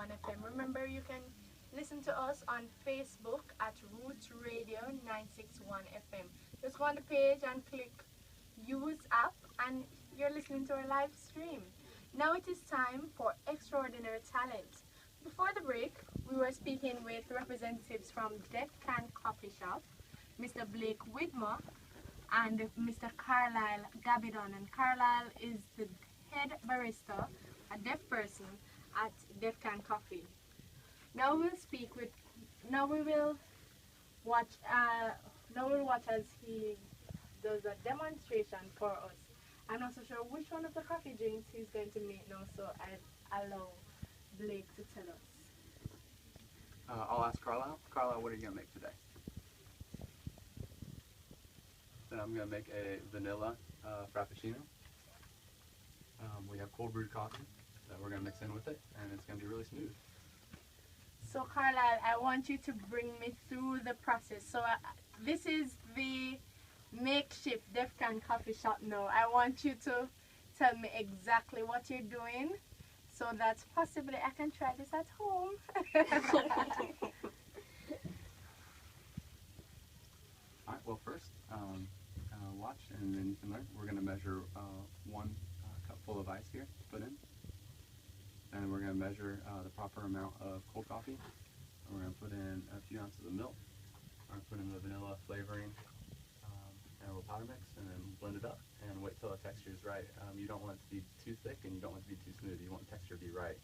FM. Remember, you can listen to us on Facebook at Roots Radio 961 FM. Just go on the page and click Use App, and you're listening to our live stream. Now it is time for Extraordinary Talent. Before the break, we were speaking with representatives from Deaf Can Coffee Shop, Mr. Blake Widmer and Mr. Carlisle Gabidon. And Carlisle is the head barista, a deaf person at Deaf Can Coffee. Now we'll speak with. Now we will watch. Now we'll watch as he does a demonstration for us. I'm not so sure which one of the coffee drinks he's going to make now, so I allow Blake to tell us. I'll ask Carlisle. Carlisle, what are you going to make today? Then I'm going to make a vanilla frappuccino. We have cold brewed coffee that we're going to mix in with it, and it's going to be really smooth. So Carlisle, I want you to bring me through the process. So this is the makeshift Deaf Can Coffee Shop now. I want you to tell me exactly what you're doing so that possibly I can try this at home. Alright, well first, watch and then you can learn. We're going to measure 1 cup full of ice here to put in. And we're going to measure the proper amount of cold coffee. We're going to put in a few ounces of milk. We're going to put in the vanilla flavoring and a little powder mix, and then blend it up and wait till the texture is right. You don't want it to be too thick and you don't want it to be too smooth. You want the texture to be right.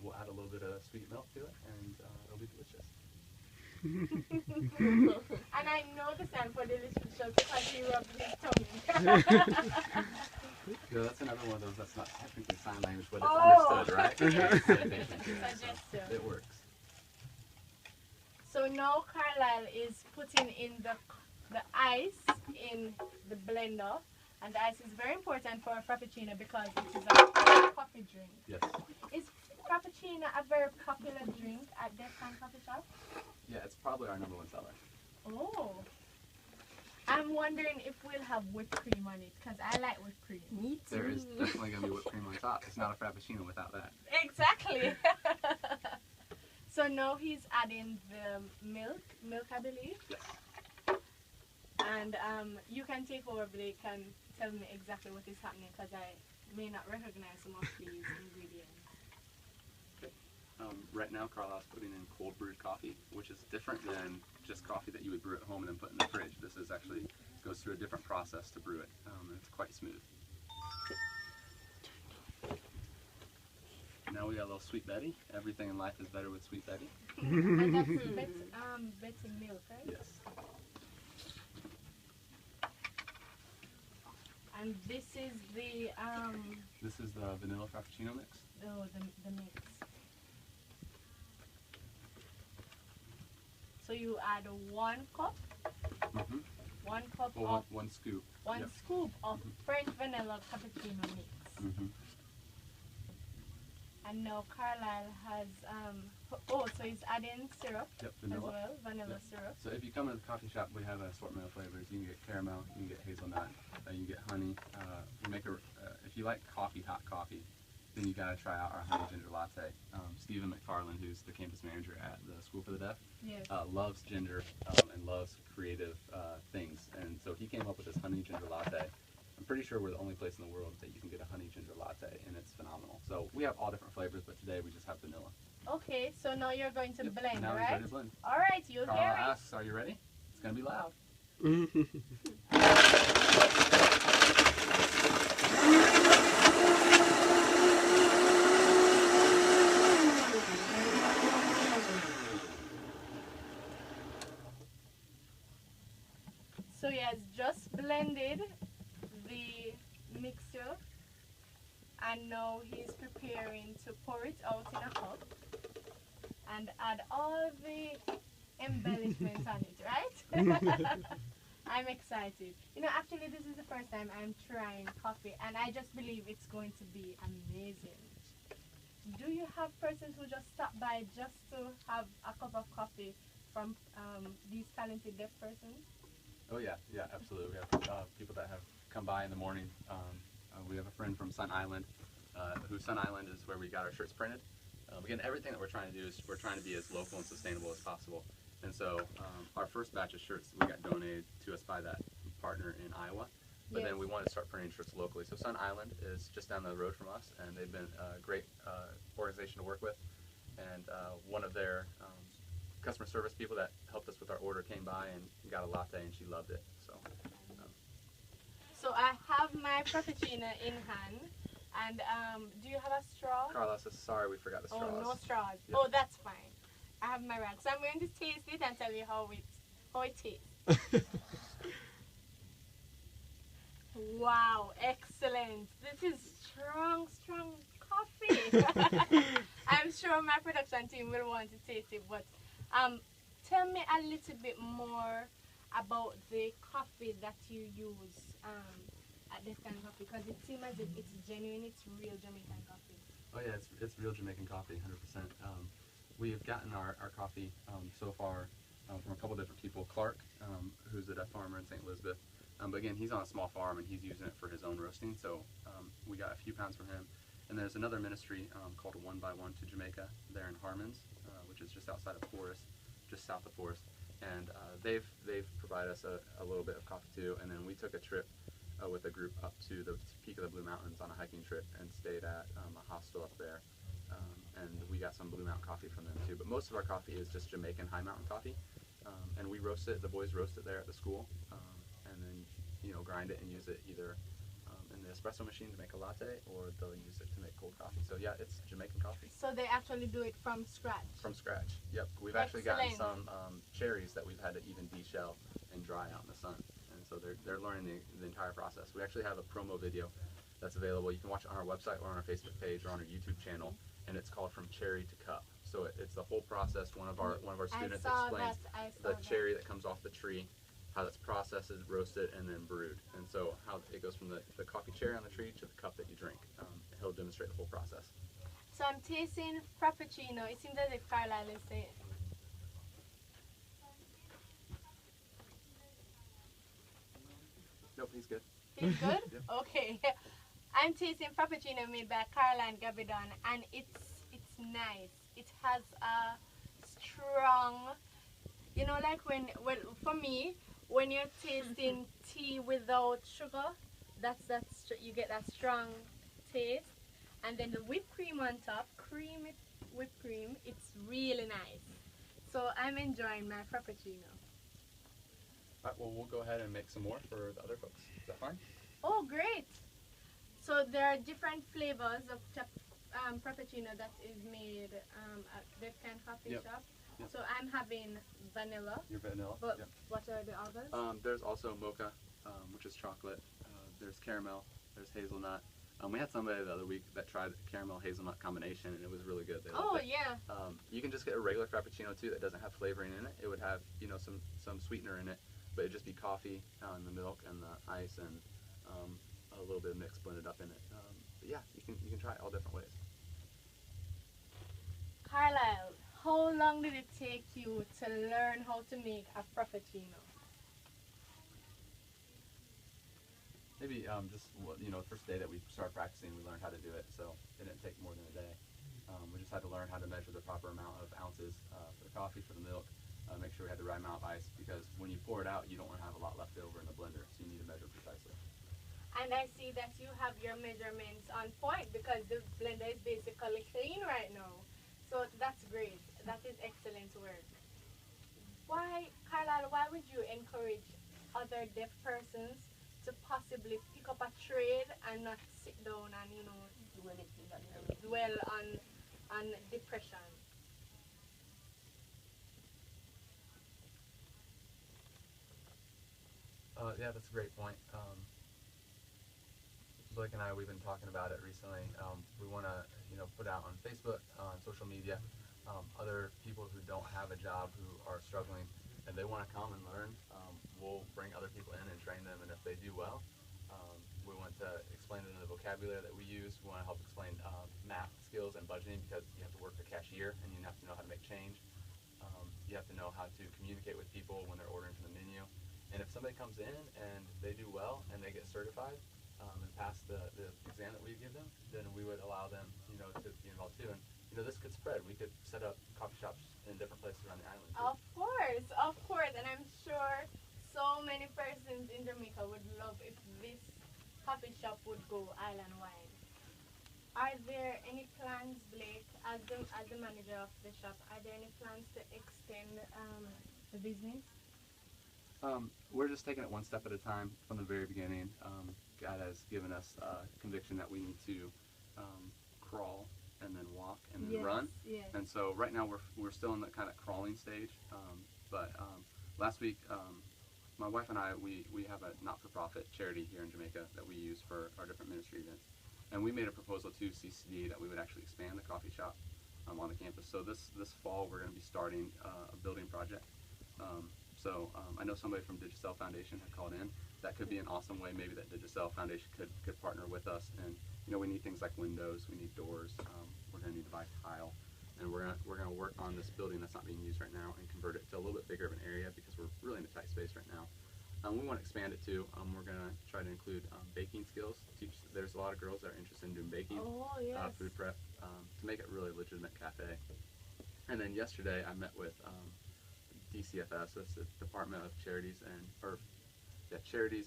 We'll add a little bit of sweet milk to it, and it'll be delicious. And I know the sound for delicious because he rubbed his tongue. Yeah, that's another one of those that's not technically sign language, but it's understood, right? It works. So now Carlisle is putting in the ice in the blender, and the ice is very important for a Frappuccino because it is a coffee drink. Yes. Is Frappuccino a very popular drink at Deaf Can Coffee Shop? Yeah, it's probably our #1 seller. Oh. I'm wondering if we'll have whipped cream on it, because I like whipped cream. Me too. There is definitely going to be whipped cream on top. It's not a Frappuccino without that. Exactly. So now he's adding the milk I believe. Yes. And you can take over, Blake, and tell me exactly what is happening, because I may not recognize some of these ingredients. Right now, Carlisle's putting in cold brewed coffee, which is different than just coffee that you would brew at home and then put in the fridge. This is actually goes through a different process to brew it, and it's quite smooth. Now we got a little Sweet Betty. Everything in life is better with Sweet Betty. And that's better milk, right? Yes. And this is the This is the vanilla Frappuccino mix. oh, the mix. So you add 1 cup, Mm-hmm. 1 cup Well, of one scoop. one Yep. scoop of French vanilla cappuccino mix. Mm-hmm. And now Carlisle has so he's adding syrup Yep, as vanilla. well, vanilla Yep. syrup. So if you come to the coffee shop, we have an assortment of flavors. You can get caramel, you can get hazelnut, you can get honey. We make if you like coffee, hot coffee, then you gotta try out our honey ginger latte. Stephen McFarland, who's the campus manager at the School for the Deaf, Yes. loves ginger and loves creative things, and so he came up with this honey ginger latte. I'm pretty sure we're the only place in the world that you can get a honey ginger latte, and it's phenomenal. So we have all different flavors, but today we just have vanilla. Okay, so now you're going to blend, Now it's right? ready to blend. All right, you'll Carla hear it. asks, "Are you ready?" It's gonna be loud. So he has just blended the mixture, and now he's preparing to pour it out in a cup and add all the embellishments on it, right? I'm excited. You know, actually this is the first time I'm trying coffee, and I just believe it's going to be amazing. Do you have persons who just stop by just to have a cup of coffee from these talented deaf persons? Oh yeah, absolutely. We have people that have come by in the morning. We have a friend from Sun Island, who Sun Island is where we got our shirts printed. Again, everything that we're trying to do is we're trying to be as local and sustainable as possible. And so our first batch of shirts we got donated to us by that partner in Iowa. But Yes. then we wanted to start printing shirts locally. So Sun Island is just down the road from us, and they've been a great organization to work with. And one of their customer service people that helped us with our order came by and got a latte, and she loved it. So, So I have my Frappuccino in hand, and do you have a straw? Carla says, sorry, we forgot the straws. Oh, no straws. Yep. Oh, that's fine. I have my rag. So I'm going to taste it and tell you how it tastes. Wow, excellent. This is strong coffee. I'm sure my production team will want to taste it, but tell me a little bit more about the coffee that you use at Def Can Coffee, because it seems as if it's genuine, it's real Jamaican coffee. Oh yeah, it's real Jamaican coffee, 100%. We've gotten our coffee so far from a couple different people. Clark, who's a Def farmer in St. Elizabeth, but again, he's on a small farm and he's using it for his own roasting, so we got a few pounds from him. And there's another ministry called One by One to Jamaica there in Harmons, which is just outside of Forest, just south of Forest. And they've provided us a little bit of coffee too. And then we took a trip with a group up to the peak of the Blue Mountains on a hiking trip and stayed at a hostel up there. And we got some Blue Mountain coffee from them too. But most of our coffee is just Jamaican high mountain coffee. And we roast it, the boys roast it there at the school. And then, grind it and use it either in the espresso machine to make a latte, or they'll use it to make cold coffee. So yeah, it's Jamaican coffee. So they actually do it from scratch? From scratch, yep. We've actually gotten some cherries that we've had to even de-shell and dry out in the sun. And so they're learning the entire process. We actually have a promo video that's available. You can watch it on our website or on our Facebook page or on our YouTube channel, and it's called From Cherry to Cup. So it's the whole process. One of our students explains the cherry that comes off the tree, how that's processed, roasted, and then brewed. And so how it goes from the coffee cherry on the tree to the cup that you drink. He'll demonstrate the whole process. So I'm tasting Frappuccino. It seems as if Carlisle is saying. Nope, he's good. He's good? Yep. Okay. I'm tasting Frappuccino made by Caroline Gabidon, and it's nice. It has a strong, like for me, when you're tasting tea without sugar, you get that strong taste. And then the whipped cream on top, creamy whipped cream, it's really nice. So I'm enjoying my Frappuccino. All right, well, we'll go ahead and make some more for the other folks. Is that fine? Oh, great. So there are different flavors of Frappuccino that is made at Def Can Coffee Shop. Yep. So I'm having vanilla. Your vanilla. But yep. What are the others? There's also mocha, which is chocolate. There's caramel. There's hazelnut. We had somebody the other week that tried the caramel hazelnut combination, and it was really good. They loved it. Yeah. You can just get a regular Frappuccino too that doesn't have flavoring in it. It would have some sweetener in it, but it'd just be coffee and the milk and the ice and a little bit of mix blended up in it. But yeah, you can try it all different ways. Carlisle, how long did it take you to learn how to make a Frappuccino? Maybe just the first day that we started practicing, we learned how to do it, so it didn't take more than a day. We just had to learn how to measure the proper amount of ounces for the coffee, for the milk, make sure we had the right amount of ice, because when you pour it out, you don't want to have a lot left over in the blender, so you need to measure precisely. And I see that you have your measurements on point, because the blender is basically clean right now. So that's great. That is excellent work. Carlisle, why would you encourage other deaf persons to possibly pick up a trade and not sit down and dwell on depression? Yeah, that's a great point. Blake and I, we've been talking about it recently. We want to, put out on Facebook, on social media, other people who don't have a job, who are struggling, and they want to come and learn. We'll bring other people in and train them, and if they do well, we want to explain to them the vocabulary that we use. We want to help explain math skills and budgeting, because you have to work the cashier, and you have to know how to make change. You have to know how to communicate with people when they're ordering from the menu. And if somebody comes in and they do well and they get certified and pass the exam that we give them, then we would allow them, to be involved too. And this could spread. many persons in Jamaica would love if this coffee shop would go island wide. Are there any plans, Blake, as the manager of the shop? Are there any plans to extend the business? We're just taking it one step at a time from the very beginning. God has given us conviction that we need to crawl and then walk and then run. Yes. And so right now we're still in the kind of crawling stage. But last week, my wife and I, we have a not-for-profit charity here in Jamaica that we use for our different ministry events. And we made a proposal to CCD that we would actually expand the coffee shop on the campus. So this fall we're going to be starting a building project. So I know somebody from Digicel Foundation had called in. That could be an awesome way maybe that Digicel Foundation could partner with us. And we need things like windows, we need doors, we're going to need to buy tile. And we're gonna work on this building that's not being used right now and convert it to a little bit bigger of an area because we're really in a tight space right now. We want to expand it too. We're gonna try to include baking skills. There's a lot of girls that are interested in doing baking, food prep, to make it really a legitimate cafe. And then yesterday I met with DCFS, that's the Department of Charities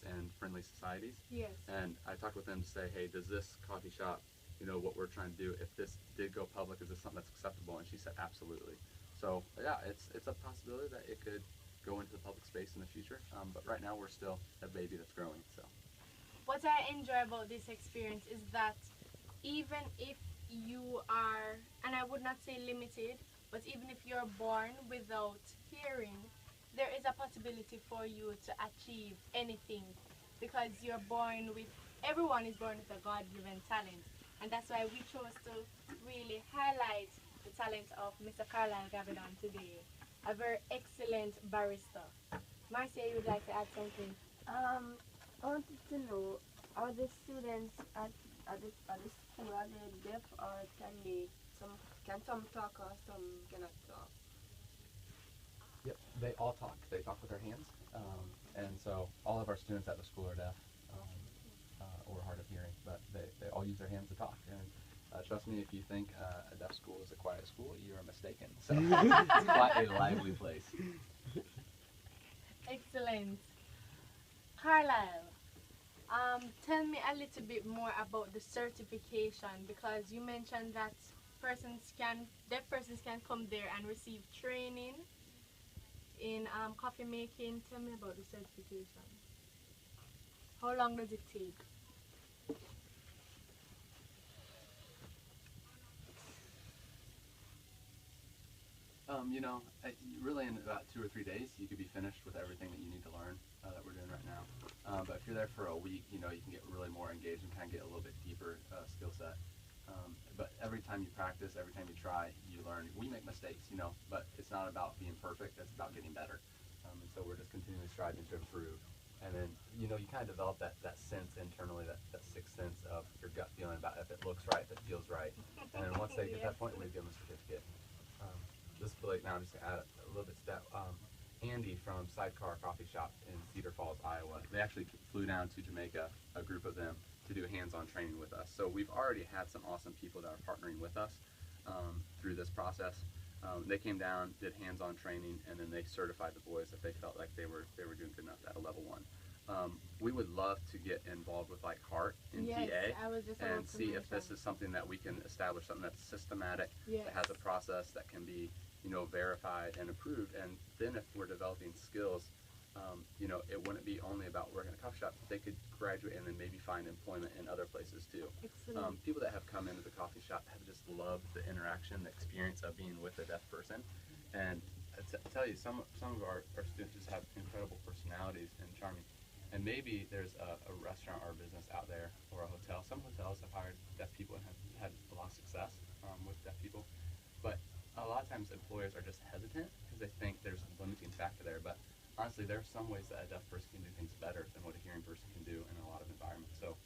and Friendly Societies. Yes. And I talked with them to say, hey, does this coffee shop, what we're trying to do, if this did go public, is this something that's acceptable? And she said, absolutely. So yeah, it's a possibility that it could go into the public space in the future. But right now we're still a baby that's growing. So what I enjoy about this experience is that even if you are, and I would not say limited, but even if you're born without hearing, there is a possibility for you to achieve anything because you're born with, everyone is born with a God-given talent. And that's why we chose to really highlight the talent of Mr. Carlisle Gavidan today, a very excellent barista. Marcia, you would like to add something? I wanted to know, are the students at the school, are they deaf or can some talk or some cannot talk? yep, they all talk. They talk with their hands. And so all of our students at the school are deaf or hard of hearing, but they all use their hands to talk. And trust me, if you think a deaf school is a quiet school, you are mistaken. So it's quite a lively place. Excellent. Carlisle, tell me a little bit more about the certification because you mentioned that deaf persons can come there and receive training in coffee making. Tell me about the certification. How long does it take? Really in about 2 or 3 days, you could be finished with everything that you need to learn that we're doing right now. But if you're there for a week, you can get really more engaged and kind of get a little bit deeper skill set. But every time you practice, every time you try, you learn. We make mistakes, but it's not about being perfect, it's about getting better. And so we're just continually striving to improve. And then, you kind of develop that sense internally, that sixth sense of your gut feeling about if it looks right, if it feels right. And then once they get that point, we give them a certificate. This Blake, now I'm just going to add a little bit to that. Andy from Sidecar Coffee Shop in Cedar Falls, Iowa, they actually flew down to Jamaica, a group of them, to do hands-on training with us. So we've already had some awesome people that are partnering with us through this process. They came down, did hands-on training, and then they certified the boys that they felt like they were doing good enough at a level 1. We would love to get involved with like Heart in TA and see if this is something that we can establish, something that's systematic, that has a process that can be verified and approved. And then if we're developing skills, it wouldn't be only about working at a coffee shop. They could graduate and then maybe find employment in other places too. People that have come into the coffee shop have just loved the interaction, the experience of being with a deaf person. And I tell you, some of our students just have incredible personalities and charming. And maybe there's a restaurant or a business out there or a hotel. Some hotels have hired deaf people and have had a lot of success with deaf people. But a lot of times employers are just hesitant because they think there's a limiting factor there. But honestly, there are some ways that a deaf person can do things better than what a hearing person can do in a lot of environments. So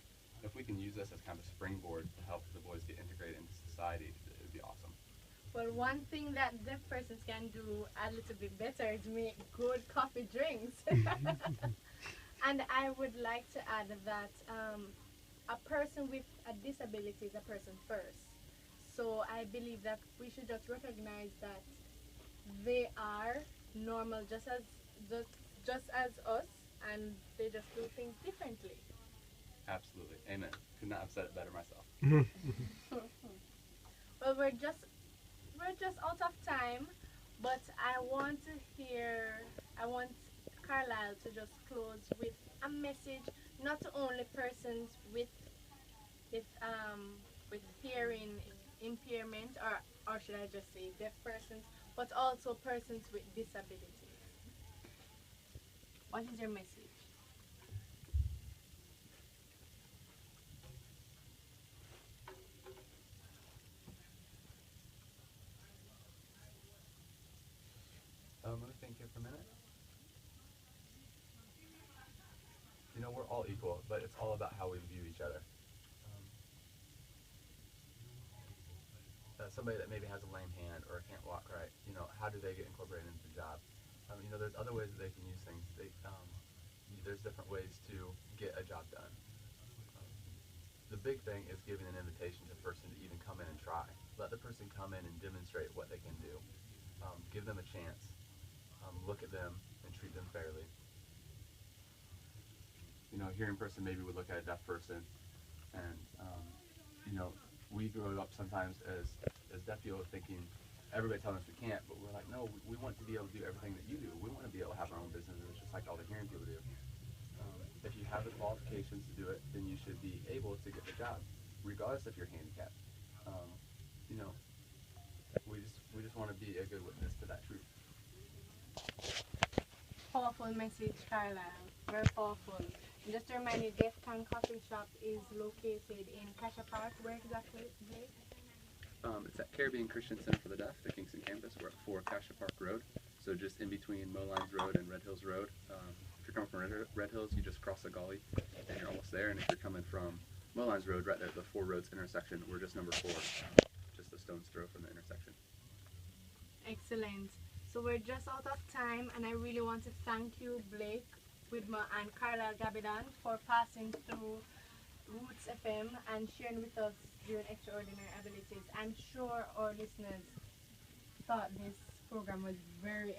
if we can use this as kind of a springboard to help the boys get integrated into society, it would be awesome. Well, one thing that deaf persons can do a little bit better is make good coffee drinks. And I would like to add that a person with a disability is a person first. So I believe that we should just recognize that they are normal just as us, and they just do things differently. Absolutely. Amen. Could not have said it better myself. Well, we're just out of time, but I want Carlisle to just close with a message, not to only persons with with hearing impairment, or should I just say deaf persons, but also persons with disabilities. What is your message? Let me think here for a minute. You know, we're all equal, but it's all about how we view each other. Somebody that maybe has a lame hand or can't walk right, you know, how do they get incorporated into the job? You know, there's other ways that they can use things. There's different ways to get a job done. The big thing is giving an invitation to the person to even come in and try. Let the person come in and demonstrate what they can do. Give them a chance. Look at them and treat them fairly. You know, a hearing person maybe would look at a deaf person, and you know, we grow up sometimes as deaf people thinking everybody telling us we can't, but we're like, no, we want to be able to do everything that you do. We want to be able to have our own businesses just like all the hearing people do. If you have the qualifications to do it, then you should be able to get the job, regardless if you're handicapped. You know, we just want to be a good witness to that truth. Powerful message, Carlisle. Very powerful. And just to remind you, Deaf Can Coffee Shop is located in Cassia Park. Where exactly, Blake? It's at Caribbean Christian Center for the Deaf, the Kingston campus. We're at 4 Cassia Park Road, so just in between Molines Road and Red Hills Road. If you're coming from Red Hills, you just cross the gully, and you're almost there. And if you're coming from Molines Road, right there at the 4 roads intersection, we're just number 4, just a stone's throw from the intersection. Excellent. So we're just out of time, and I really want to thank you, Blake Widmer and Carlisle Gabidan, for passing through Roots FM and sharing with us your extraordinary abilities. I'm sure our listeners thought this program was very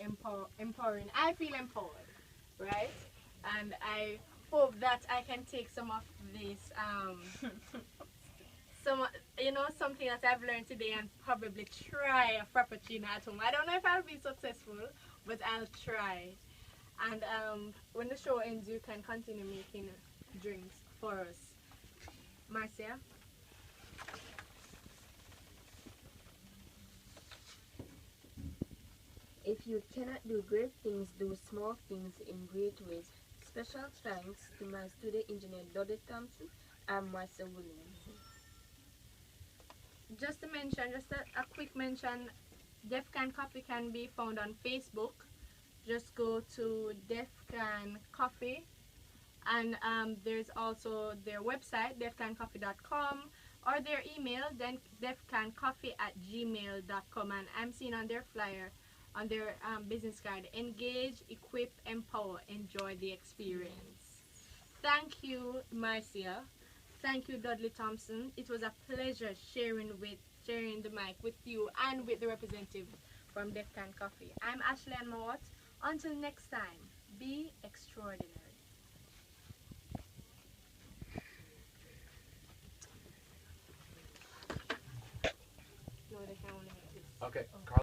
empowering. I feel empowered, right? And I hope that I can take some of this, something that I've learned today, and probably try a frappuccino at home. I don't know if I'll be successful, but I'll try. And when the show ends, you can continue making drinks for us. Marcia? If you cannot do great things, do small things in great ways. Special thanks to my studio engineer Dodie Thompson and Marcia Williams. Just to mention, just a quick mention, Deaf Can Coffee can be found on Facebook. Just go to Deaf Can Coffee, and there's also their website, defcancoffee.com, or their email, then defcancoffee@gmail.com. And I'm seeing on their flyer, on their business card, engage, equip, empower, enjoy the experience. Thank you, Marcia. Thank you, Dudley Thompson. It was a pleasure sharing the mic with you and with the representative from Deaf Can Coffee. I'm Ashley Ann Mawat. Until next time, be extraordinary. No, they can only make this. Okay, Oh. Carl.